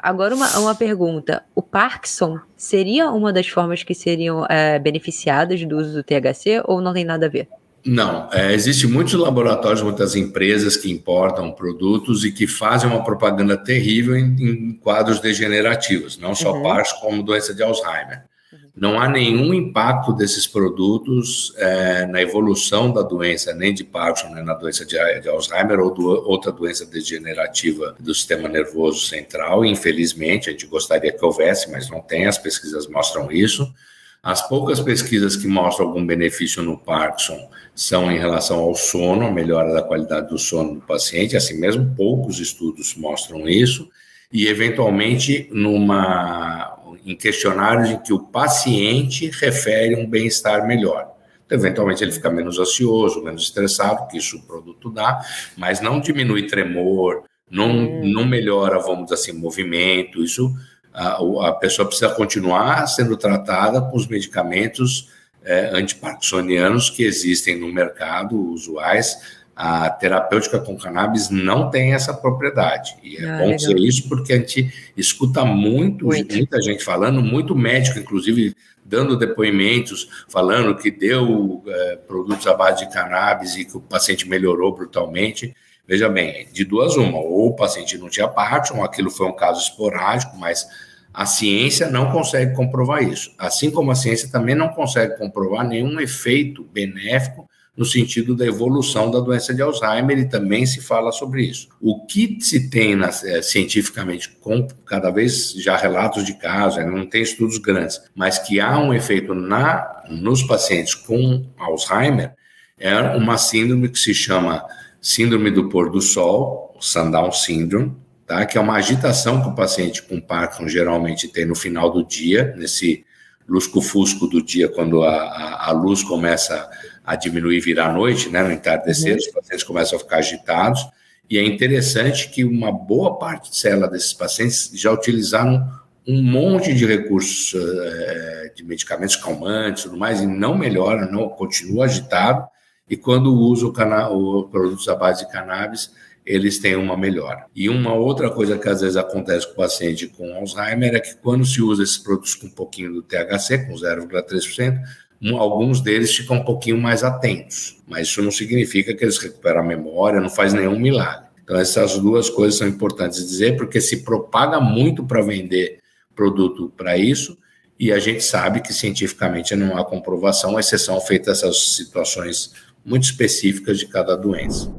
Agora uma pergunta, o Parkinson seria uma das formas que seriam, beneficiadas do uso do THC ou não tem nada a ver? Não, existem muitos laboratórios, muitas empresas que importam produtos e que fazem uma propaganda terrível em quadros degenerativos, não só Parkinson, como doença de Alzheimer. Não há nenhum impacto desses produtos na evolução da doença, nem de Parkinson, nem na doença de Alzheimer ou outra doença degenerativa do sistema nervoso central. Infelizmente, a gente gostaria que houvesse, mas não tem, as pesquisas mostram isso. As poucas pesquisas que mostram algum benefício no Parkinson são em relação ao sono, a melhora da qualidade do sono do paciente, assim mesmo poucos estudos mostram isso, e eventualmente em questionários em que o paciente refere um bem-estar melhor. Então, eventualmente ele fica menos ansioso, menos estressado, que isso o produto dá, mas não diminui tremor, não melhora, vamos dizer assim, movimento, isso a pessoa precisa continuar sendo tratada com os medicamentos antiparkinsonianos que existem no mercado, usuais. A terapêutica com cannabis não tem essa propriedade. E é bom dizer isso porque a gente escuta muita gente falando, muito médico, inclusive, dando depoimentos, falando que deu produtos à base de cannabis e que o paciente melhorou brutalmente. Veja bem, de duas uma, ou o paciente não tinha Parkinson, aquilo foi um caso esporádico, mas a ciência não consegue comprovar isso. Assim como a ciência também não consegue comprovar nenhum efeito benéfico no sentido da evolução da doença de Alzheimer, e também se fala sobre isso. O que se tem cientificamente, com cada vez já relatos de casos, não tem estudos grandes, mas que há um efeito nos pacientes com Alzheimer, é uma síndrome que se chama síndrome do pôr do sol, Sundown Syndrome, tá? Que é uma agitação que o paciente com Parkinson geralmente tem no final do dia, nesse lusco-fusco do dia, quando a luz começa a diminuir e virar noite, né, no entardecer, os pacientes começam a ficar agitados, e é interessante que uma boa parte de célula desses pacientes já utilizaram um monte de recursos de medicamentos calmantes e tudo mais, e não melhora, não continua agitado, e quando usa o produtos à base de cannabis, eles têm uma melhora. E uma outra coisa que às vezes acontece com o paciente com Alzheimer é que quando se usa esses produtos com um pouquinho do THC, com 0,3%, alguns deles ficam um pouquinho mais atentos, mas isso não significa que eles recuperam a memória, não faz nenhum milagre. Então essas duas coisas são importantes de dizer, porque se propaga muito para vender produto para isso, e a gente sabe que cientificamente não há comprovação, exceção feita essas situações muito específicas de cada doença.